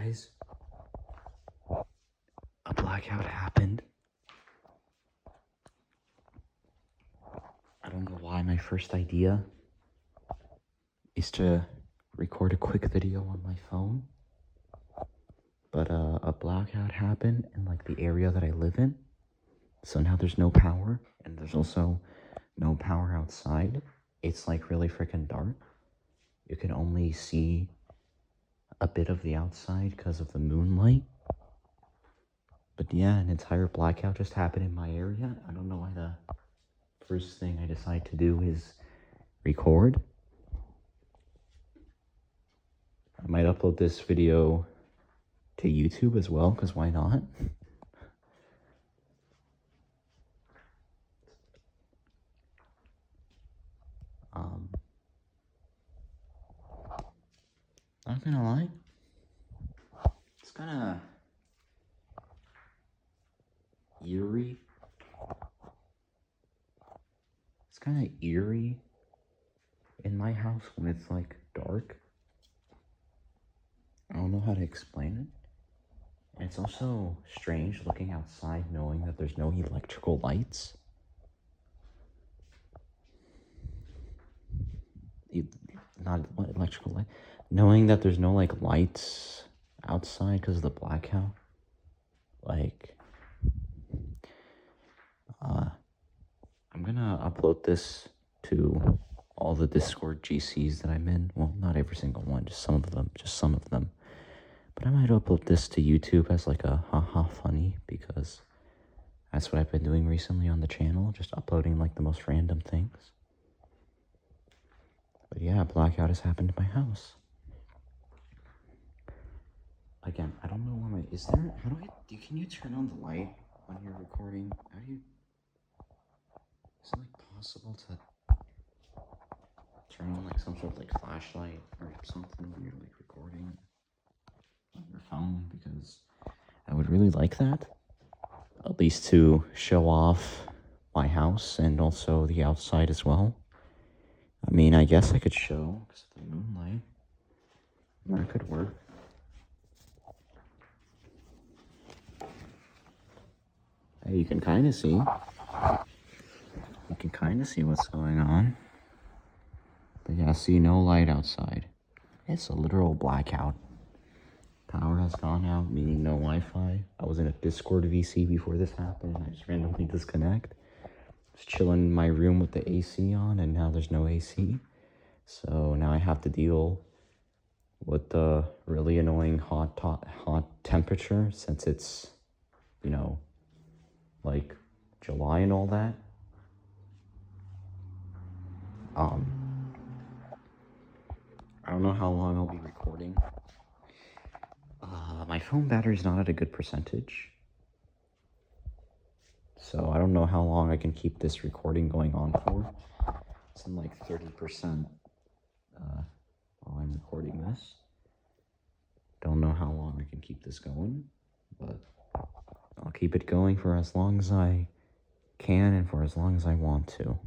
guys, a blackout happened. I don't know why my first idea is to record a quick video on my phone, but a blackout happened in like the area that I live in. So now there's no power, and there's also no power outside. It's like really freaking dark. You can only see a bit of the outside because of the moonlight. But yeah, an entire blackout just happened in my area. I don't know why the first thing I decide to do is record. I might upload this video to YouTube as well, because why not? Not gonna lie, it's kind of eerie. It's kind of eerie in my house when it's like dark. I don't know how to explain it. And it's also strange looking outside knowing that there's no electrical lights. Not electrical light. Knowing that there's no like lights outside because of the blackout. Like, I'm gonna upload this to all the Discord GCs that I'm in. Well, not every single one, just some of them. But I might upload this to YouTube as like a haha funny, because that's what I've been doing recently on the channel, just uploading like the most random things. But yeah, blackout has happened to my house. Again, I don't know why is there, can you turn on the light when you're recording? Is it like possible to turn on like some sort of like flashlight or something when you're like recording on your phone? Because I would really like that, at least to show off my house and also the outside as well. I mean, I guess I could show because of the moonlight. That could work. Hey, you can kind of see. You can kind of see what's going on. But yeah, see, no light outside. It's a literal blackout. Power has gone out, meaning no Wi-Fi. I was in a Discord VC before this happened. I just randomly disconnect. Just chilling in my room with the AC on, and now there's no AC. So now I have to deal with the really annoying hot temperature, since it's, you know, like July and all that. I don't know how long I'll be recording. My phone battery's not at a good percentage, so I don't know how long I can keep this recording going on for. It's in like 30% while I'm recording this. Don't know how long I can keep this going, but I'll keep it going for as long as I can and for as long as I want to.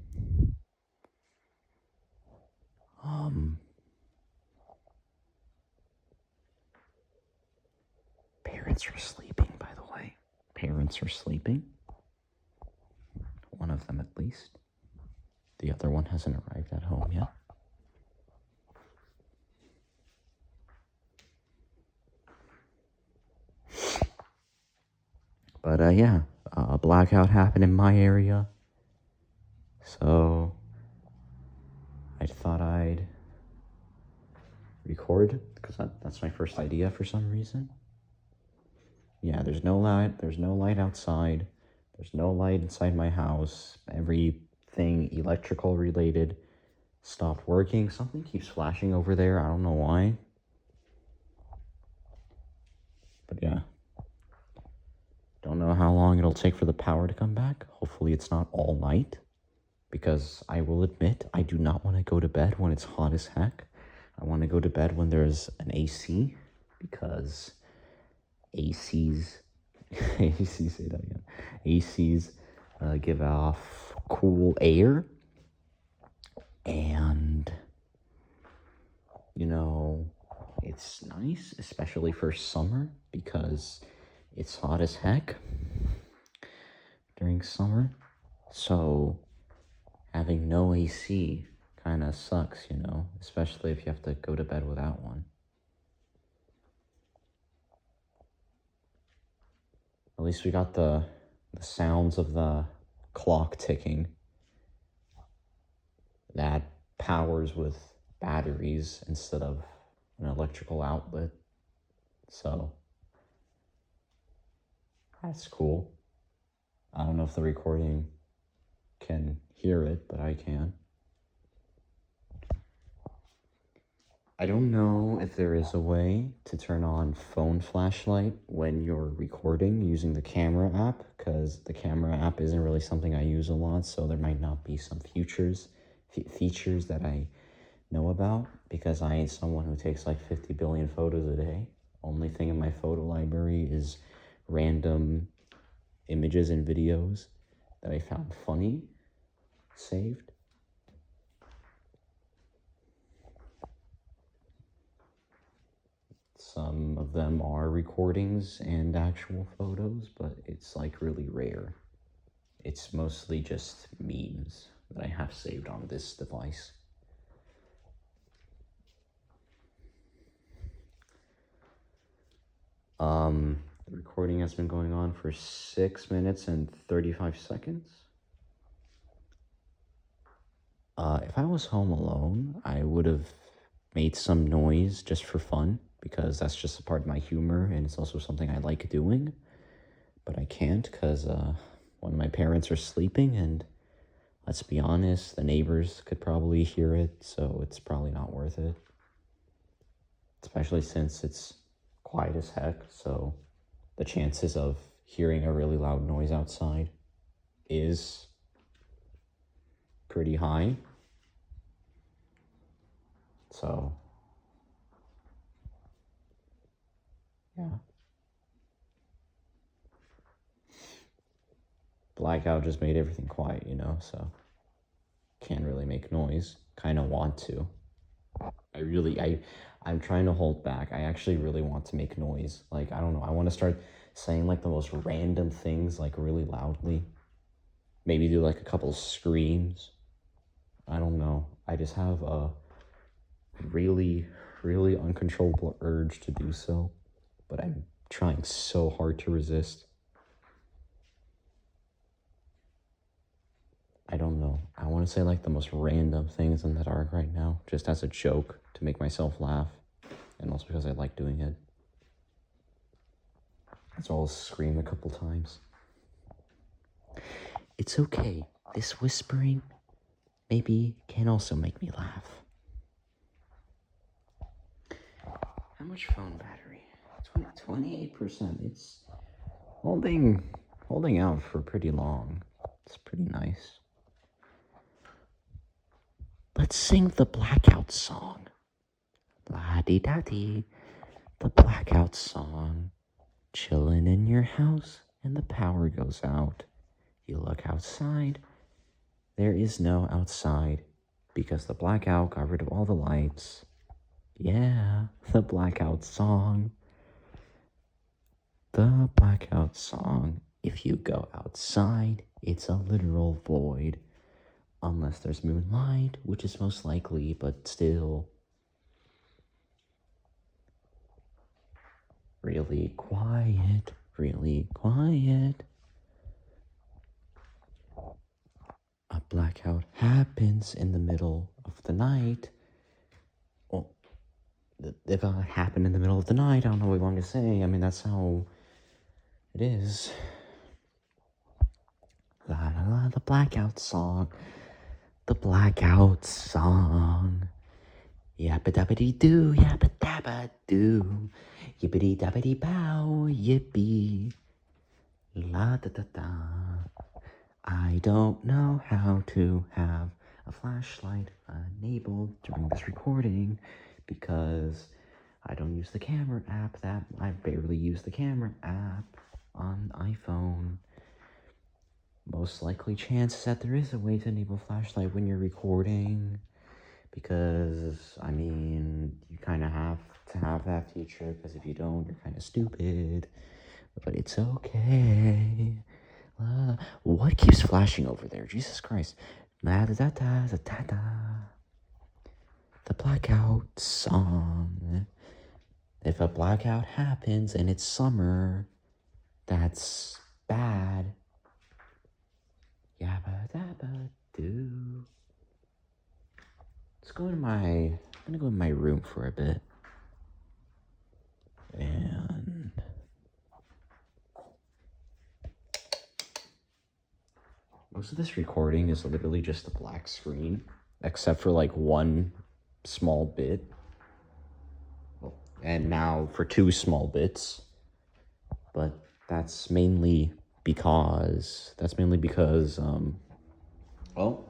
Parents are sleeping, by the way. Parents are sleeping. One of them at least. The other one hasn't arrived at home yet. But yeah, a blackout happened in my area. So I thought I'd record, because that's my first idea for some reason. Yeah, there's no light outside. There's no light inside my house. Everything electrical related stopped working. Something keeps flashing over there. I don't know why. But yeah. Don't know how long it'll take for the power to come back. Hopefully it's not all night, because I will admit I do not want to go to bed when it's hot as heck. I want to go to bed when there's an AC, because ACs say that again. ACs give off cool air, and you know, It's nice, especially for summer, because it's hot as heck during summer. So having no AC kind of sucks, you know, especially if you have to go to bed without one. At least we got the sounds of the clock ticking that powers with batteries instead of an electrical outlet. So that's cool. I don't know if the recording can hear it, but I can. I don't know if there is a way to turn on phone flashlight when you're recording using the camera app, because the camera app isn't really something I use a lot, so there might not be some features that I know about, because I ain't someone who takes like 50 billion photos a day. Only thing in my photo library is random images and videos that I found funny saved. Some of them are recordings and actual photos, but it's like really rare. It's mostly just memes that I have saved on this device. The recording has been going on for 6 minutes and 35 seconds. If I was home alone, I would have made some noise just for fun, because that's just a part of my humor, and it's also something I like doing. But I can't, because one of my parents are sleeping, and let's be honest, the neighbors could probably hear it, so it's probably not worth it. Especially since it's quiet as heck, so the chances of hearing a really loud noise outside is pretty high. So, yeah. Blackout just made everything quiet, you know, so can't really make noise. Kind of want to. I'm trying to hold back. I actually really want to make noise. Like, I don't know, I want to start saying like the most random things, like really loudly. Maybe do like a couple screams. I don't know. I just have a really, really uncontrollable urge to do so, but I'm trying so hard to resist. I don't know. I want to say like the most random things in the dark right now, just as a joke to make myself laugh, and also because I like doing it. So I'll scream a couple times. It's okay. This whispering maybe can also make me laugh. How much phone battery? 28%. It's holding out for pretty long. It's pretty nice. Let's sing the blackout song. La-dee-da-dee. The blackout song. Chillin' in your house and the power goes out. You look outside. There is no outside because the blackout got rid of all the lights. Yeah, the blackout song. The blackout song. If you go outside, it's a literal void. Unless there's moonlight, which is most likely, but still. Really quiet, really quiet. A blackout happens in the middle of the night. Well, if it happened in the middle of the night, I don't know what you want me to say. I mean, that's how it is. La la la, the blackout song. The blackout song. Yappa dabba dee doo, yappa dabba doo. Yippity dabbity bow, yippee. La da da da. I don't know how to have a flashlight enabled during this recording because I don't use the camera app. I barely use the camera app on iPhone. Most likely chances that there is a way to enable flashlight when you're recording, because, I mean, you kind of have to have that feature, because if you don't, you're kind of stupid. But it's okay. What keeps flashing over there? Jesus Christ. The blackout song. If a blackout happens and it's summer, that's bad. Yabba dabba doo. I'm gonna go in my room for a bit. And most of this recording is literally just a black screen, except for like one small bit. And now for two small bits. But that's mainly because, well,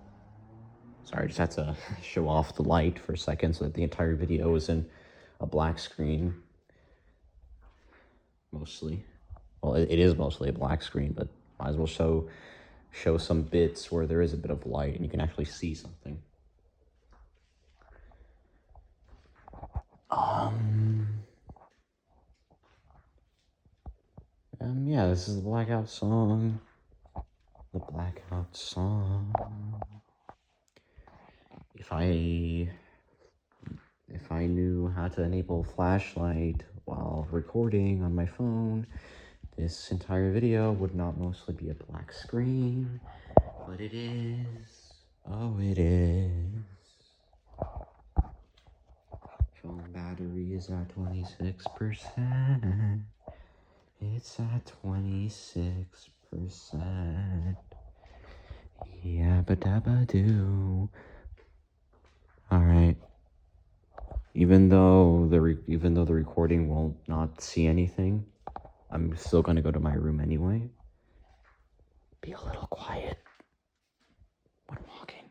sorry, I just had to show off the light for a second so that the entire video is in a black screen. Mostly. Well, it is mostly a black screen, but might as well show some bits where there is a bit of light and you can actually see something. Yeah, this is the blackout song. The blackout song. If I knew how to enable flashlight while recording on my phone, this entire video would not mostly be a black screen, but it is. Oh, it is. Phone battery is at 26%. It's at 26%. Yabba dabba doo. Alright. Even though the recording will not see anything, I'm still gonna go to my room anyway. Be a little quiet when walking.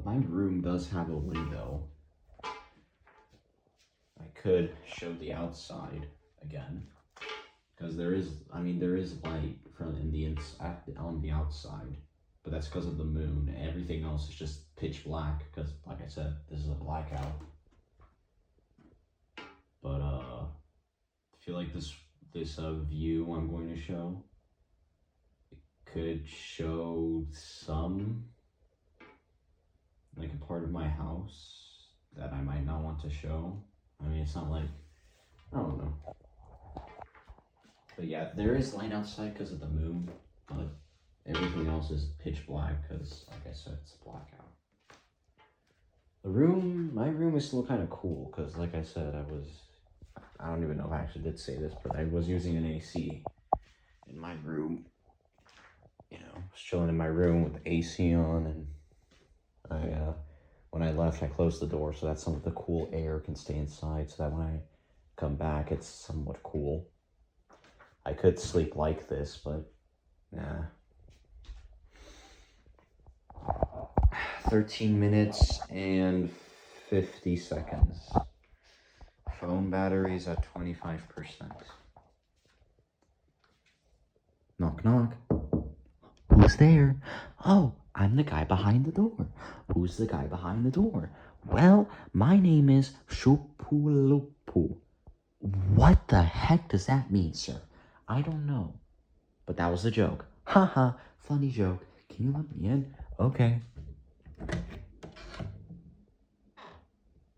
My room does have a window. I could show the outside again, because there is light from on the outside, but that's because of the moon. Everything else is just pitch black, because, like I said, this is a blackout. But I feel like this view I'm going to show, it could show some, like, a part of my house that I might not want to show. I mean, it's not like, I don't know. But yeah, there is light outside because of the moon, but everything else is pitch black because, like I said, it's a blackout. My room is still kind of cool because, like I said, I don't even know if I actually did say this, but I was using an AC in my room. You know, I was chilling in my room with the AC on, and when I left, I closed the door so that some of the cool air can stay inside, so that when I come back, it's somewhat cool. I could sleep like this, but nah. 13 minutes and 50 seconds. Phone battery's at 25%. Knock, knock. Who's there? Oh, I'm the guy behind the door. Who's the guy behind the door? Well, my name is Shupulupu. What the heck does that mean, sir? I don't know. But that was a joke. Haha, funny joke. Can you let me in? Okay.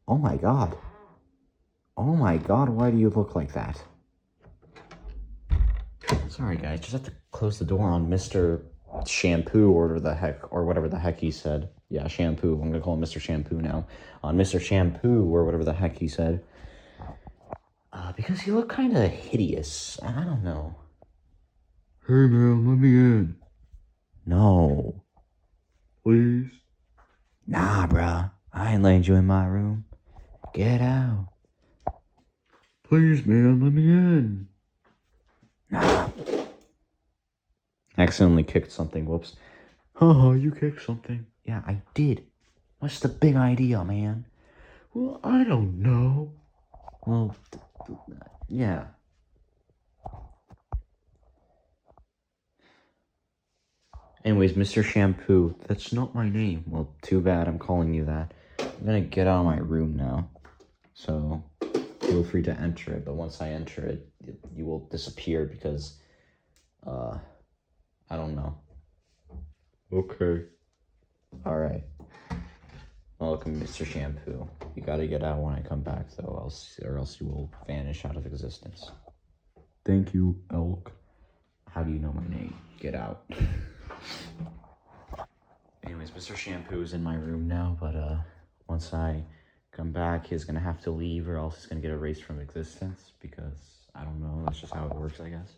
Oh my god. Oh my god, why do you look like that? Sorry guys, just have to close the door on Mr. Shampoo or whatever the heck he said. Yeah, Shampoo. I'm gonna call him Mr. Shampoo now. On Mr. Shampoo or whatever the heck he said. Because he looked kind of hideous. I don't know. Hey man, let me in. No. Please? Nah, bruh. I ain't letting you in my room. Get out. Please, man, let me in. Accidentally kicked something. Whoops. Oh, you kicked something. Yeah, I did. What's the big idea, man? Well, I don't know. Well, yeah. Anyways, Mr. Shampoo, that's not my name. Well, too bad I'm calling you that. I'm gonna get out of my room now. So, feel free to enter it, but once I enter it, you will disappear because, I don't know. Okay. Alright. Welcome, Mr. Shampoo. You gotta get out when I come back, though, or else you will vanish out of existence. Thank you, Elk. How do you know my name? Get out. Anyways, Mr. Shampoo is in my room now, but once I come back, he's gonna have to leave, or else he's gonna get erased from existence, because, I don't know, that's just how it works, I guess.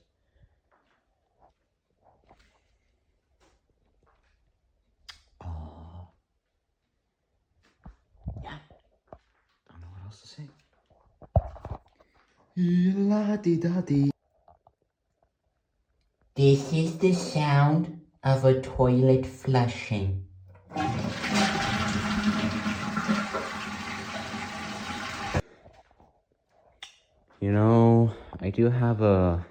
Yeah. Don't know what else to say. La-di-da-di. This is the sound of a toilet flushing. You know, I do have an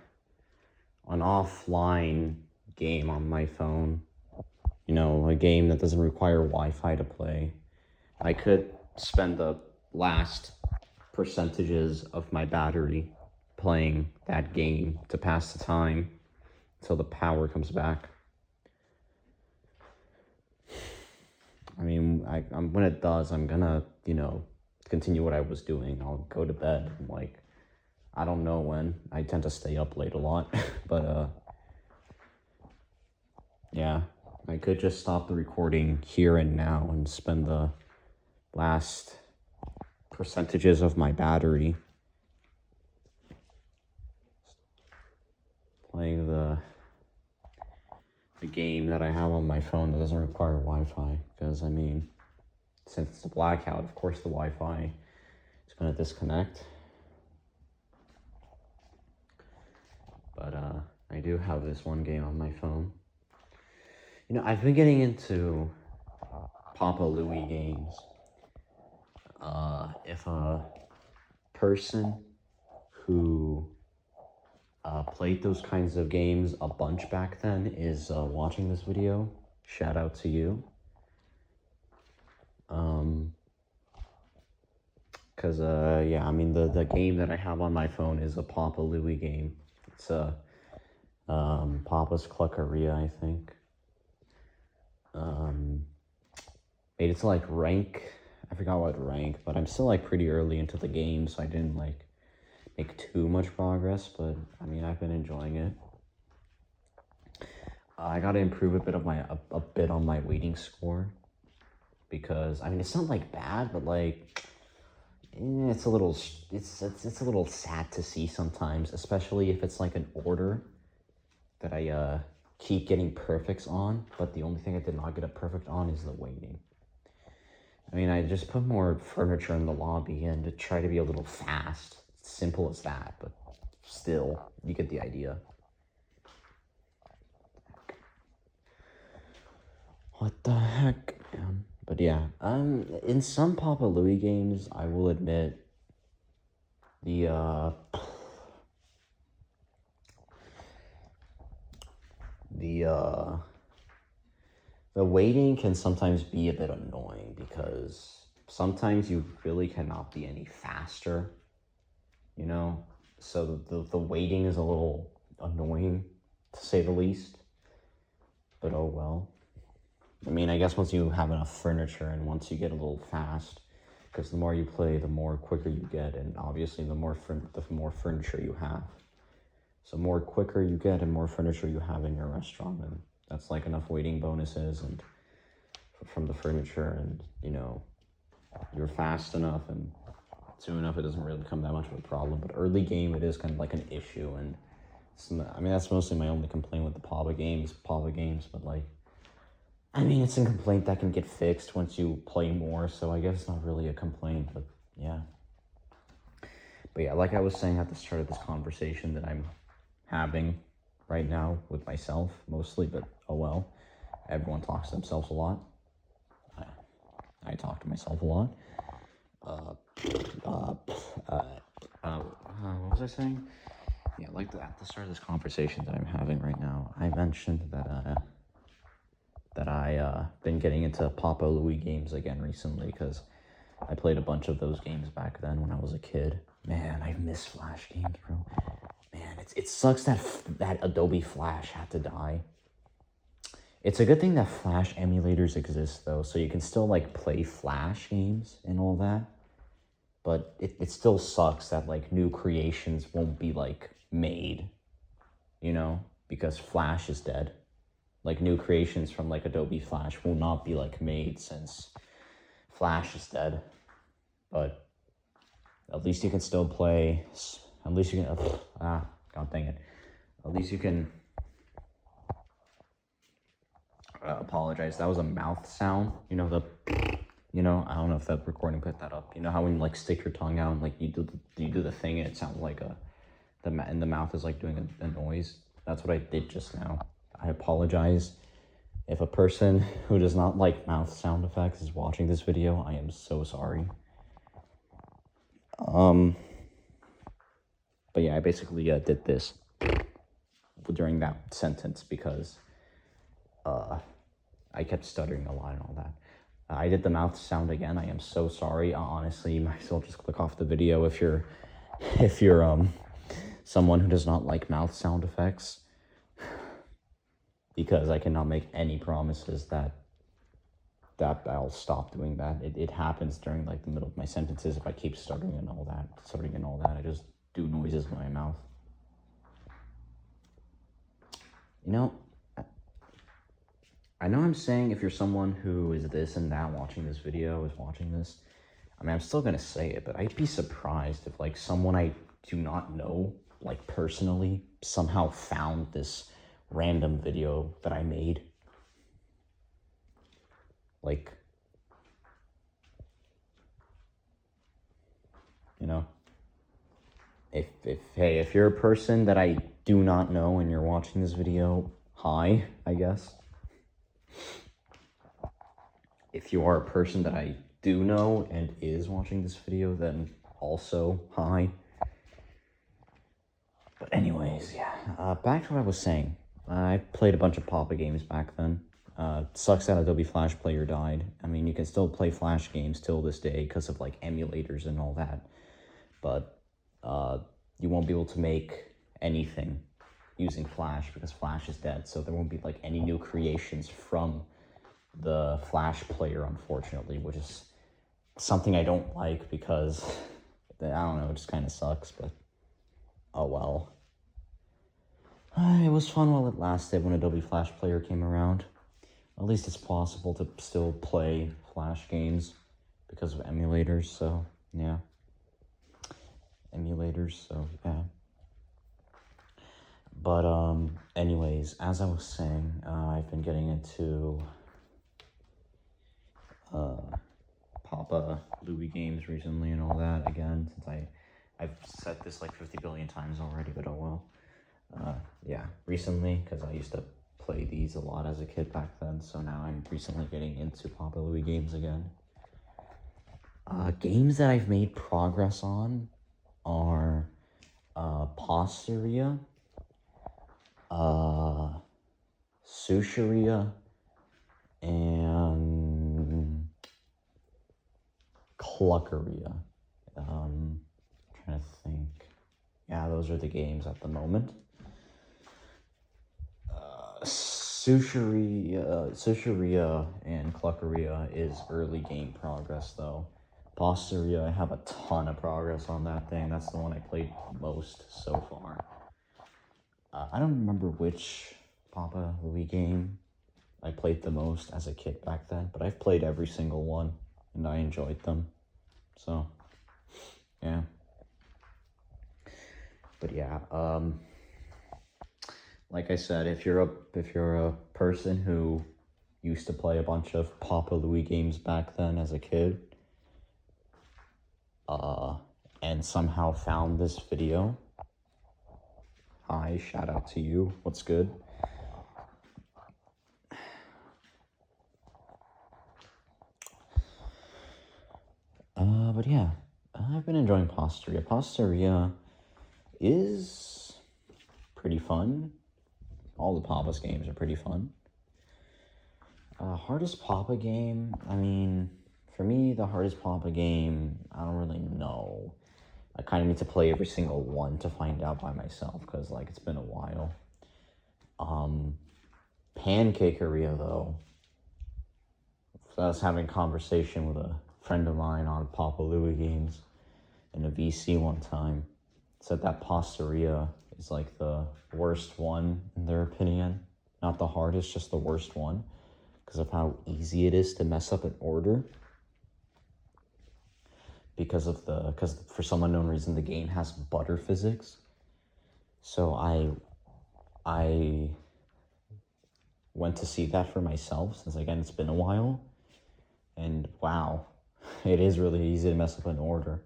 offline game on my phone. You know, a game that doesn't require Wi-Fi to play. I could spend the last percentages of my battery playing that game to pass the time until the power comes back. I mean, when it does, I'm gonna, you know, continue what I was doing. I'll go to bed, like, I don't know when. I tend to stay up late a lot, but, yeah. I could just stop the recording here and now and spend the last percentages of my battery playing the game that I have on my phone that doesn't require Wi-Fi, because, I mean, since it's a blackout, of course the Wi-Fi is going to disconnect. But, I do have this one game on my phone. You know, I've been getting into Papa Louie games. If a person who played those kinds of games a bunch back then is watching this video, shout out to you. Because, yeah, I mean, the game that I have on my phone is a Papa Louie game. It's a Papa's Cluckeria, I think. Made it to, like, rank, I forgot what rank, but I'm still, like, pretty early into the game, so I didn't, like, make too much progress, but, I mean, I've been enjoying it. I gotta improve a bit on my waiting score, because, I mean, it's not, like, bad, but, like, it's a little sad to see sometimes, especially if it's, like, an order that I, keep getting perfects on, but the only thing I did not get a perfect on is the waiting. I mean, I just put more furniture in the lobby and to try to be a little fast. It's simple as that, but still, you get the idea. What the heck, man? But yeah, in some Papa Louie games, I will admit, the waiting can sometimes be a bit annoying, because sometimes you really cannot be any faster, you know? So the waiting is a little annoying, to say the least. But oh well. I mean, I guess once you have enough furniture and once you get a little fast, because the more you play, the more quicker you get, and obviously the more furniture you have. So more quicker you get and more furniture you have in your restaurant, and that's like enough waiting bonuses and from the furniture, and, you know, you're fast enough and soon enough it doesn't really become that much of a problem. But early game, it is kind of like an issue, and I mean, that's mostly my only complaint with the Papa games, but, like, I mean, it's a complaint that can get fixed once you play more, so I guess it's not really a complaint, but yeah. But yeah, like I was saying at the start of this conversation, that I'm having right now with myself mostly, but oh well. Everyone talks to themselves a lot. I talk to myself a lot. What was I saying? Yeah, like at the start of this conversation that I'm having right now, I mentioned that I been getting into Papa Louie games again recently because I played a bunch of those games back then when I was a kid. Man, I miss Flash games, bro. Man, it sucks that that Adobe Flash had to die. It's a good thing that Flash emulators exist though, so you can still like play Flash games and all that. But it still sucks that like new creations won't be like made, you know, because Flash is dead. Like new creations from like Adobe Flash will not be like made since Flash is dead. But at least you can still play. At least you can. God dang it. At least you can. Apologize. That was a mouth sound. You know the. You know, I don't know if that recording put that up. You know how when you like stick your tongue out and like you do the thing and it sounds like and the mouth is like doing a noise. That's what I did just now. I apologize. If a person who does not like mouth sound effects is watching this video, I am so sorry. But yeah, I basically did this during that sentence because I kept stuttering a lot and all that. I did the mouth sound again. I am so sorry. Honestly, you might as well just click off the video if you're someone who does not like mouth sound effects, because I cannot make any promises that I'll stop doing that. It happens during like the middle of my sentences if I keep stuttering and all that. I just do noises in my mouth. You know, I know I'm saying if you're someone who is this and that watching this video, is watching this, I mean, I'm still gonna say it, but I'd be surprised if like someone I do not know, like personally, somehow found this random video that I made. Like, you know, if you're a person that I do not know and you're watching this video, hi, I guess. If you are a person that I do know and is watching this video, then also hi. But anyways, yeah, back to what I was saying. I played a bunch of Papa games back then. Sucks that Adobe Flash Player died. I mean, you can still play Flash games till this day because of like emulators and all that. But you won't be able to make anything using Flash because Flash is dead. So there won't be like any new creations from the Flash player, unfortunately, which is something I don't like because I don't know, it just kind of sucks, but oh well. It was fun while it lasted when Adobe Flash Player came around. At least it's possible to still play Flash games because of emulators, so yeah. But anyways, as I was saying, I've been getting into Papa Louie games recently and all that again, since I've said this like 50 billion times already, but oh well. Yeah, recently, because I used to play these a lot as a kid back then, so now I'm recently getting into Papa Louie games again. Games that I've made progress on are Posteria, Sushiria, and Cluckeria. Trying to think. Yeah, those are the games at the moment. Sushiria and Cluckeria is early game progress though. Posteria, I have a ton of progress on that thing. That's the one I played most so far. I don't remember which Papa Louie game I played the most as a kid back then, but I've played every single one and I enjoyed them. So, yeah. But yeah, like I said, if you're a person who used to play a bunch of Papa Louie games back then as a kid, and somehow found this video, Hi, shout out to you. What's good? But yeah, I've been enjoying Pastaria. Pastaria is pretty fun. All the Papa's games are pretty fun. Hardest Papa game, I mean, for me, the hardest Papa game, I don't really know. I kind of need to play every single one to find out by myself, because, like, it's been a while. Pancakeria, though. I was having a conversation with a friend of mine on Papa Louie games in a VC one time. Said that Pastaria is like the worst one in their opinion. Not the hardest, just the worst one. Because of how easy it is to mess up an order. Because for some unknown reason the game has butter physics. So I went to see that for myself, since again it's been a while. And wow, it is really easy to mess up an order.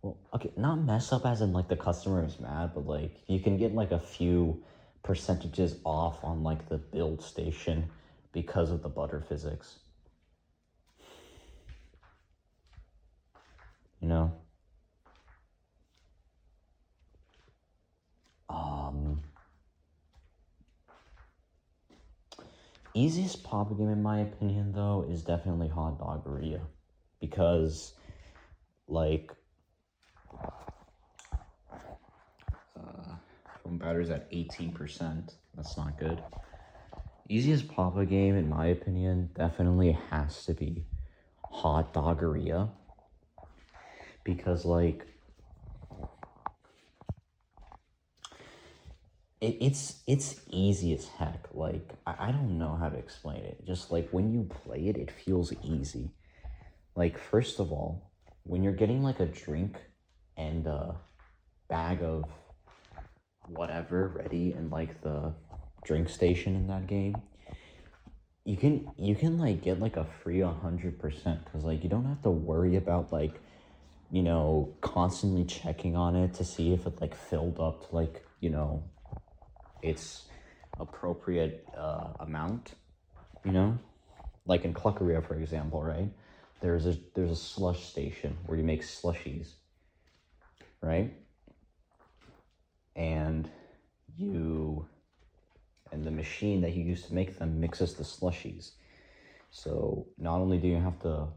Well, okay, not mess up as in like the customer is mad, but like you can get like a few percentages off on like the build station because of the butter physics. You know? Easiest Papa game in my opinion though is definitely Hot Doggeria. Because like phone battery's at 18%. That's not good. Easiest Papa game in my opinion definitely has to be Hot Doggeria. Because like it's easy as heck. Like I don't know how to explain it. Just like when you play it, it feels easy. Like first of all, when you're getting like a drink and a bag of whatever ready in like the drink station in that game, you can like get like a free 100%, because like you don't have to worry about like, you know, constantly checking on it to see if it like filled up to like, you know, its appropriate amount, you know, like in Cluckeria, for example, right? There's a slush station where you make slushies, right? And the machine that you use to make them mixes the slushies. So not only do you have to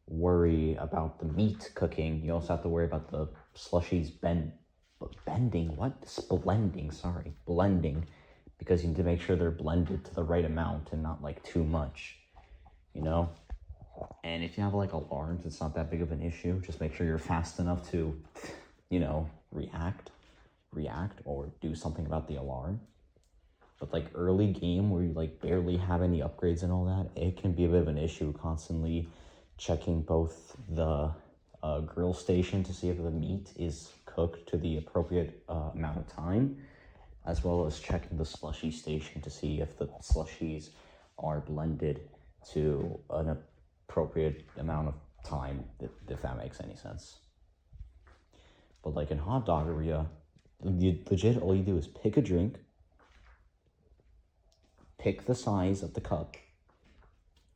worry about the meat cooking, you also have to worry about the slushies blending, because you need to make sure they're blended to the right amount and not like too much, you know? And if you have like alarms, it's not that big of an issue. Just make sure you're fast enough to, you know, react or do something about the alarm. But like early game where you like barely have any upgrades and all that, it can be a bit of an issue constantly checking both the grill station to see if the meat is cooked to the appropriate amount of time, as well as checking the slushy station to see if the slushies are blended to an appropriate amount of time, if that makes any sense. But like in Hot Doggeria, legit all you do is pick a drink, pick the size of the cup,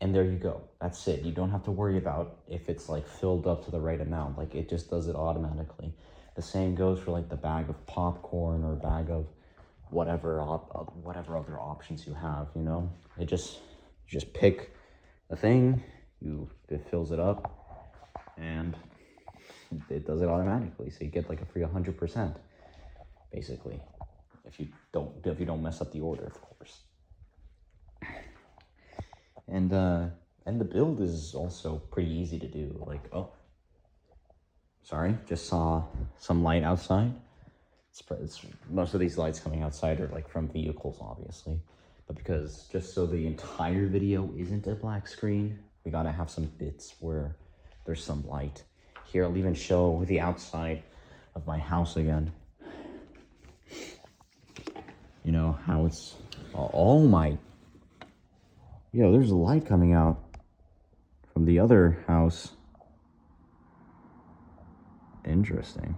and there you go. That's it. You don't have to worry about if it's like filled up to the right amount. Like it just does it automatically. The same goes for like the bag of popcorn or bag of whatever other options you have, you know? You just pick a thing, it fills it up, and it does it automatically. So you get like a free 100%, basically. If you don't mess up the order, of course. And the build is also pretty easy to do. Like, oh, sorry, just saw some light outside. It's most of these lights coming outside are like from vehicles, obviously. But because just so the entire video isn't a black screen, we gotta have some bits where there's some light. Here, I'll even show the outside of my house again. You know, how it's, oh my, yo, there's a light coming out from the other house. Interesting.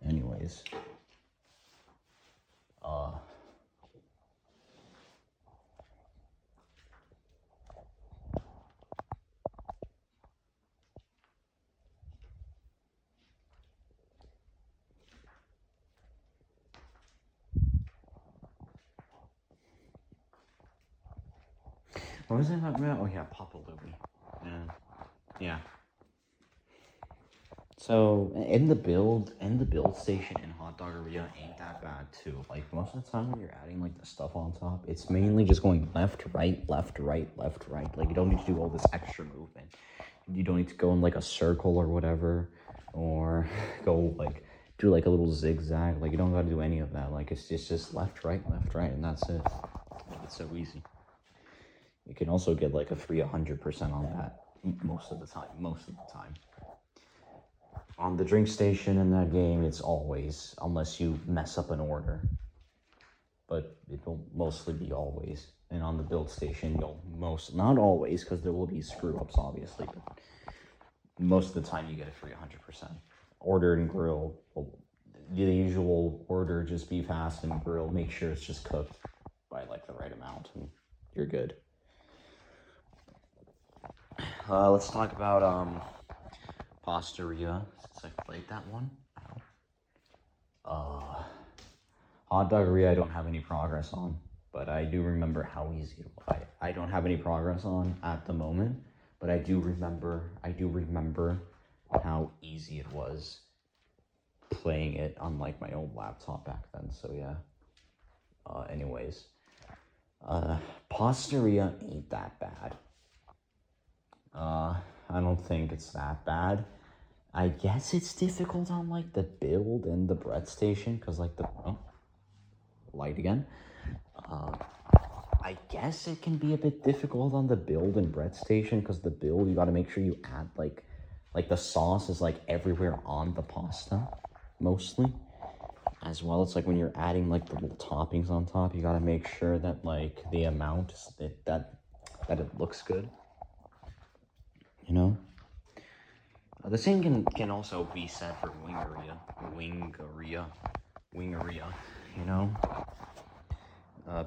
Anyways. What was I talking about? Oh yeah, Papa Louie. Yeah. So in the build station in Hot Doggeria ain't that bad too. Like most of the time when you're adding like the stuff on top, it's mainly just going left, right, left, right, left, right. Like you don't need to do all this extra movement. You don't need to go in like a circle or whatever, or go like do like a little zigzag. Like you don't gotta do any of that. Like it's just left, right, and that's it. It's so easy. You can also get like a free 100% on that most of the time. On the drink station in that game, it's always, unless you mess up an order. But it will mostly be always. And on the build station, not always, because there will be screw-ups, obviously, but most of the time you get a free 100%. Order and grill, the usual order, just be fast and grill, make sure it's just cooked by like the right amount, and you're good. Let's talk about Pastaria, since I played that one. Hot Doggeria I don't have any progress on, but I do remember how easy it was. I don't have any progress on at the moment, but I do remember how easy it was playing it on like my old laptop back then, so yeah. Anyways, Pastaria ain't that bad. I don't think it's that bad. I guess it's difficult on like the build and the bread station, because like light again. I guess it can be a bit difficult on the build and bread station, because the build, you got to make sure you add like the sauce is like everywhere on the pasta, mostly. As well, it's like when you're adding like the little toppings on top, you got to make sure that like the amount that it looks good. You know? The same can also be said for wingeria, you know?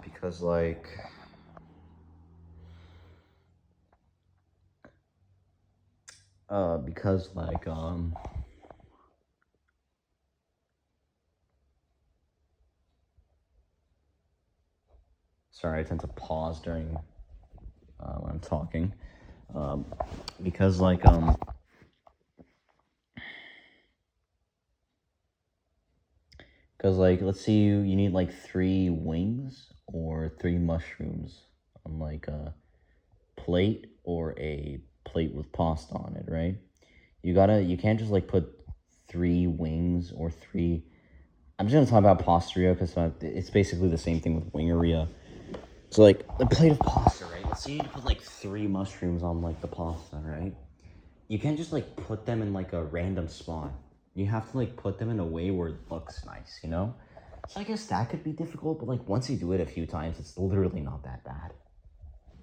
Because like, sorry, I tend to pause during when I'm talking, because like because like, let's see, you need like 3 wings or 3 mushrooms on like a plate, or a plate with pasta on it, right? You can't just like put 3 wings or 3. I'm just gonna talk about Pastaria because it's basically the same thing with wingeria. So like a plate of pasta, right? Let's say you put like 3 mushrooms on like the pasta, right? You can't just like put them in like a random spot. You have to like put them in a way where it looks nice, you know? So I guess that could be difficult, but like once you do it a few times, it's literally not that bad.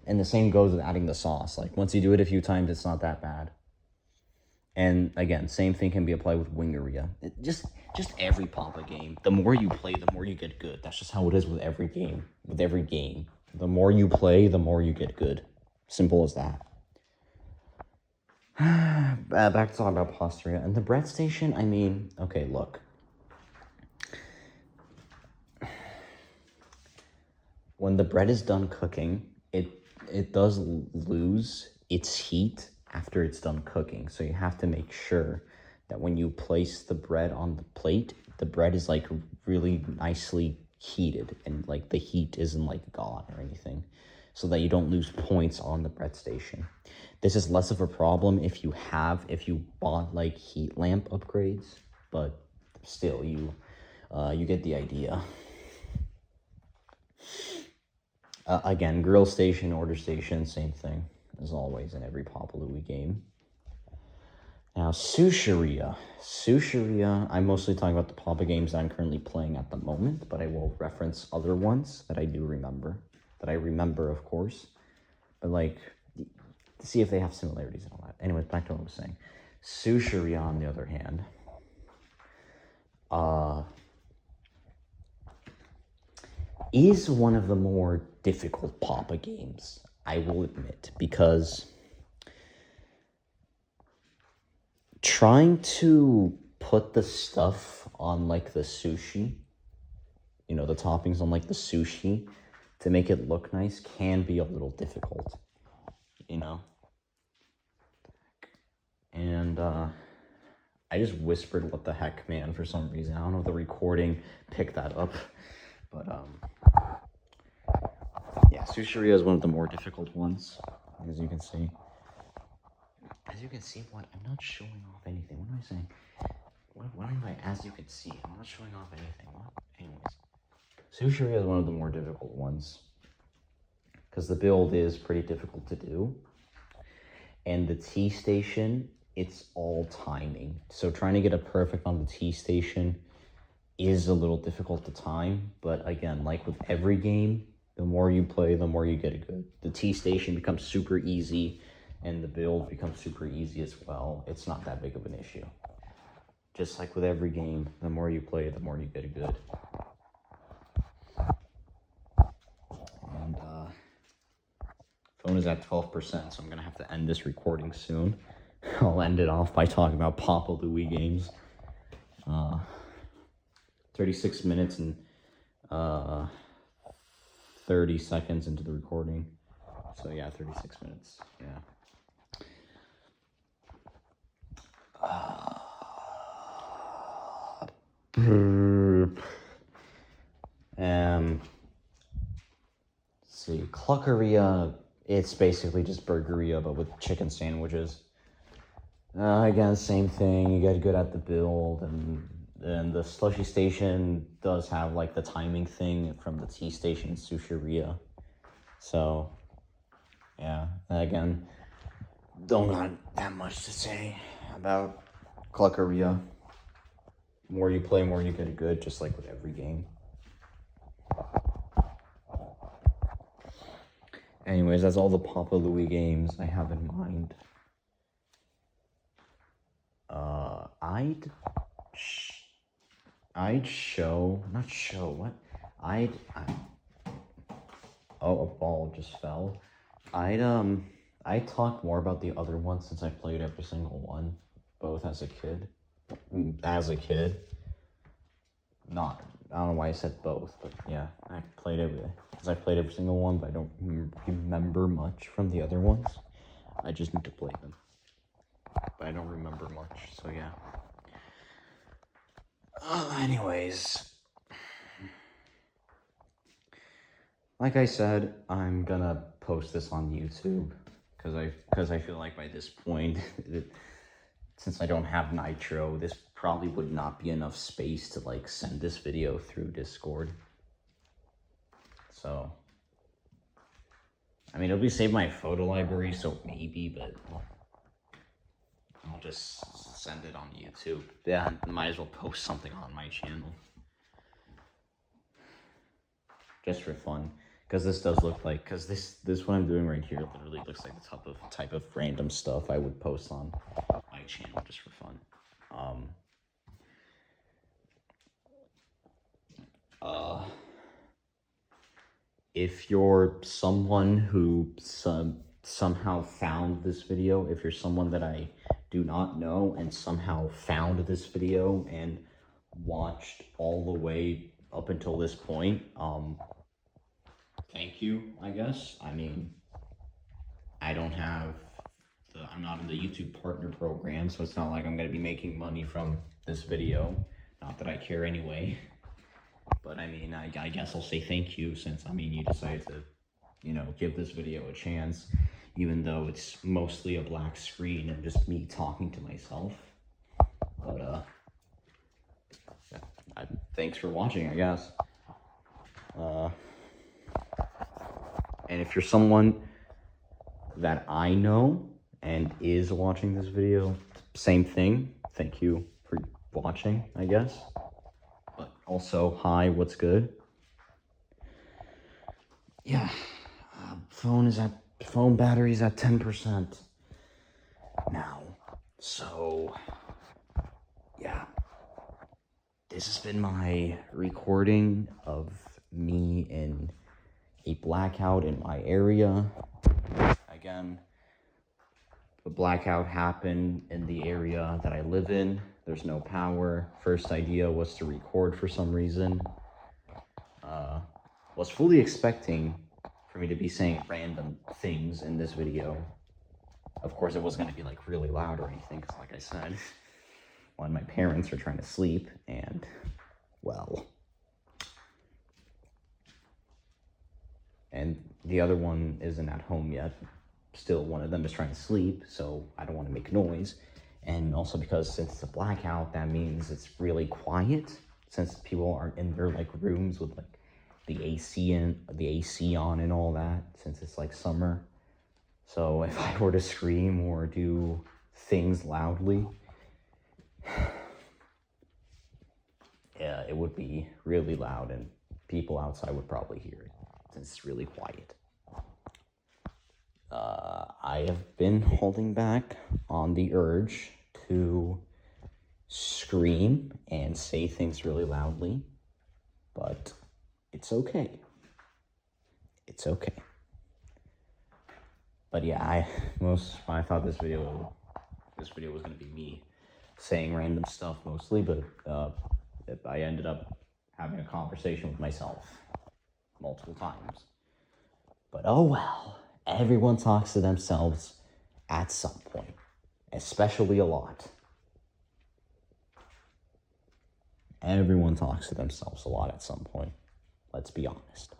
And the same goes with adding the sauce. Like once you do it a few times, it's not that bad. And again, same thing can be applied with wingeria. Just every Papa game. The more you play, the more you get good. That's just how it is with every game. The more you play, the more you get good. Simple as that. Back to talking about Pastaria. And the bread station, I mean, okay, look. When the bread is done cooking, it does lose its heat after it's done cooking. So you have to make sure that when you place the bread on the plate, the bread is like really nicely heated, and like the heat isn't like gone or anything, so that you don't lose points on the bread station. This is less of a problem if you bought like heat lamp upgrades, but still you get the idea. Again, grill station, order station, same thing as always in every Papa Louie game. Now, Sushiria, I'm mostly talking about the Papa games that I'm currently playing at the moment, but I will reference other ones that I do remember, of course, but like, to see if they have similarities and all that. Anyways, back to what I was saying. Sushiria, on the other hand, is one of the more difficult Papa games, I will admit, because trying to put the stuff on like the sushi, you know, the toppings on like the sushi to make it look nice can be a little difficult, you know? And I just whispered "what the heck, man" for some reason. I don't know if the recording picked that up, but yeah, Sushiria is one of the more difficult ones, as you can see. As you can see, what? I'm not showing off anything. What am I saying? What am I? As you can see, I'm not showing off anything. What? Anyways, Sushiria is one of the more difficult ones because the build is pretty difficult to do, and the tea station, it's all timing. So trying to get it perfect on the tea station is a little difficult to time, but again, like with every game, the more you play, the more you get it good. The tea station becomes super easy, and the build becomes super easy as well. It's not that big of an issue. Just like with every game, the more you play, the more you get it good. And phone is at 12%, so I'm gonna have to end this recording soon. I'll end it off by talking about Papa Louie games. 36 minutes and 30 seconds into the recording. So yeah, 36 minutes. Yeah. Let's see, Cluckeria, it's basically just Burgeria, but with chicken sandwiches. Again, same thing, you get good at the build, and the slushy station does have like the timing thing from the tea station in Sushiria. So, yeah, again, don't got that much to say about Cluckeria. More you play, more you get it good, just like with every game. Anyways, that's all the Papa Louie games I have in mind. Oh, a ball just fell. I'd talk more about the other ones since I played every single one, both as a kid. Not, I don't know why I said both, but yeah, I played every single one, but I don't remember much from the other ones. I just need to play them, but I don't remember much, so yeah. Anyways, like I said, I'm gonna post this on YouTube because I feel like by this point, since I don't have Nitro, this probably would not be enough space to like send this video through Discord. So, I mean, it'll be saved my photo library, so maybe, but I'll just send it on YouTube. Yeah, might as well post something on my channel. Just for fun. Because this does look like, because this what I'm doing right here literally looks like the type of random stuff I would post on my channel just for fun. If you're someone who somehow found this video, if you're someone that I do not know and somehow found this video and watched all the way up until this point, thank you, I guess. I mean, I'm not in the YouTube partner program, so it's not like I'm going to be making money from this video. Not that I care anyway. But I mean, I guess I'll say thank you since, I mean, you decided to, you know, give this video a chance, even though it's mostly a black screen and just me talking to myself. But, thanks for watching, I guess. And if you're someone that I know and is watching this video, same thing. Thank you for watching, I guess. But also, hi, what's good? Yeah, phone battery's at 10% now. So, yeah, this has been my recording of me in a blackout in my area. Again, the blackout happened in the area that I live in. There's no power. First idea was to record for some reason. Was fully expecting for me to be saying random things in this video. Of course, it wasn't going to be like really loud or anything, because like I said, one, my parents are trying to sleep, and, well, and the other one isn't at home yet. Still, one of them is trying to sleep, so I don't want to make noise. And also because since it's a blackout, that means it's really quiet, since people aren't in their like rooms with like the AC on and all that, since it's like summer. So if I were to scream or do things loudly, yeah, it would be really loud, and people outside would probably hear it since it's really quiet. I have been holding back on the urge to scream and say things really loudly, but it's okay. But yeah, I thought this video was gonna be me saying random stuff mostly, but I ended up having a conversation with myself multiple times. But oh well, everyone talks to themselves at some point, especially a lot. Everyone talks to themselves a lot at some point. Let's be honest.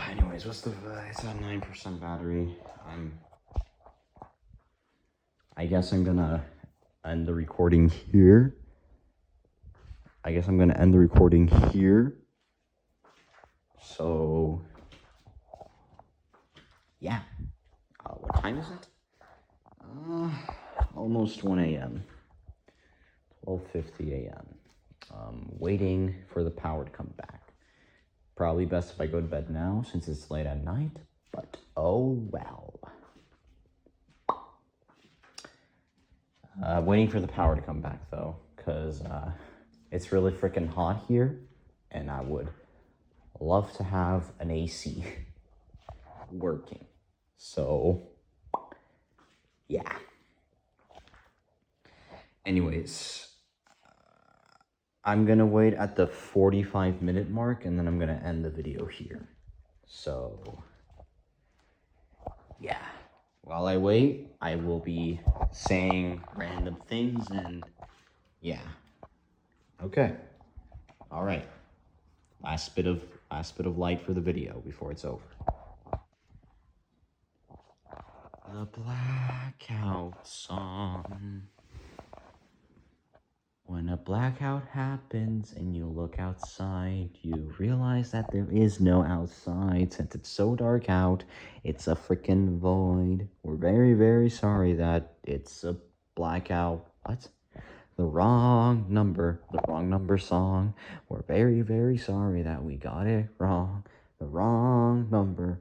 Anyways, it's at 9% battery. I guess I'm gonna end the recording here. So, yeah. What time is it? Almost 1 a.m. 12:50 a.m. Waiting for the power to come back. Probably best if I go to bed now since it's late at night, but oh well. Waiting for the power to come back though, because it's really freaking hot here, and I would love to have an AC working. So, yeah. Anyways, I'm gonna wait at the 45-minute mark, and then I'm gonna end the video here. So, yeah. While I wait, I will be saying random things, and yeah. Okay. All right. Last bit of light for the video before it's over. The blackout song. When a blackout happens and you look outside, you realize that there is no outside. Since it's so dark out, it's a freaking void. We're very, very sorry that it's a blackout. What? The wrong number song. We're very, very sorry that we got it wrong. The wrong number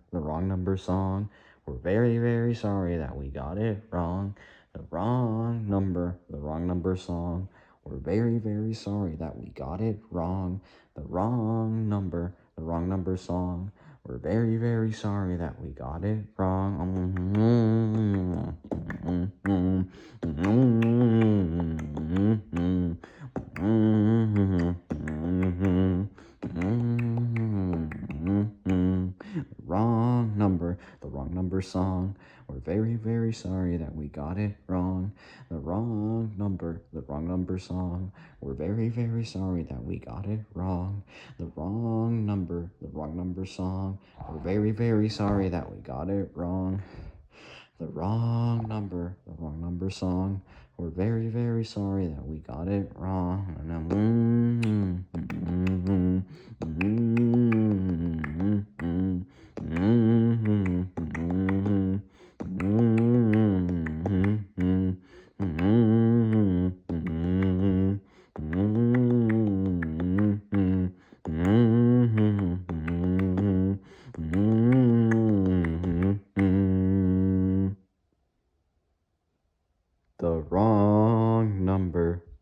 song. We're very, very sorry that we got it wrong. The wrong number song. We're very, very sorry that we got it wrong. The wrong number song. We're very, very sorry that we got it wrong. The wrong number song. We're very, very sorry that we got it wrong. The wrong number song. We're very, very sorry that we got it wrong. The wrong number song. We're very, very sorry that we got it wrong. The wrong number song. We're very, very sorry that we got it wrong.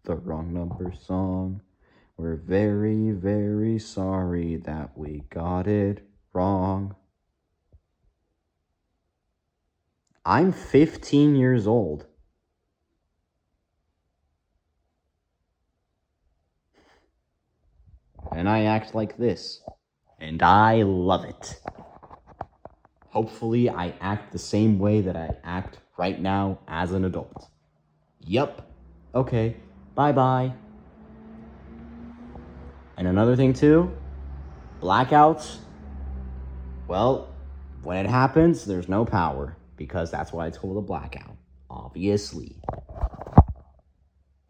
The wrong We're very, very sorry that we got it wrong. I'm 15 years old. And I act like this. And I love it. Hopefully, I act the same way that I act right now as an adult. Yup. Okay. Bye-bye. And another thing, too, blackouts. Well, when it happens, there's no power. Because that's why it's called a blackout. Obviously.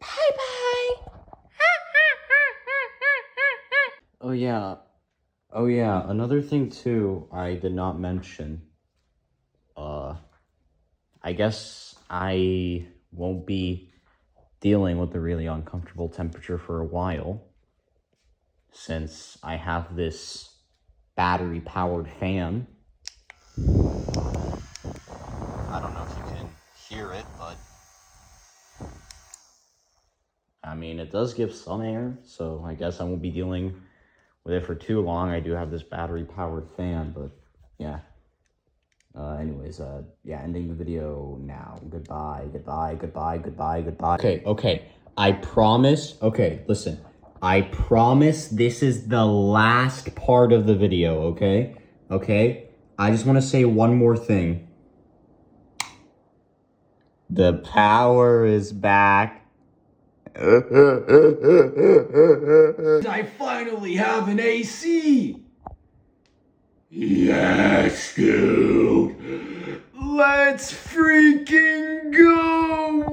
Bye-bye. Oh, yeah. Oh, yeah. Another thing, too, I did not mention. I guess I won't be dealing with the really uncomfortable temperature for a while, since I have this battery-powered fan. I don't know if you can hear it, but I mean, it does give some air, so I guess I won't be dealing with it for too long. I do have this battery-powered fan, but yeah. Anyways, yeah, ending the video now. Goodbye, goodbye, goodbye, goodbye, goodbye. Okay, I promise. Okay, listen. I promise this is the last part of the video, okay? Okay? I just want to say one more thing. The power is back. I finally have an AC! Yes, dude! Let's freaking go!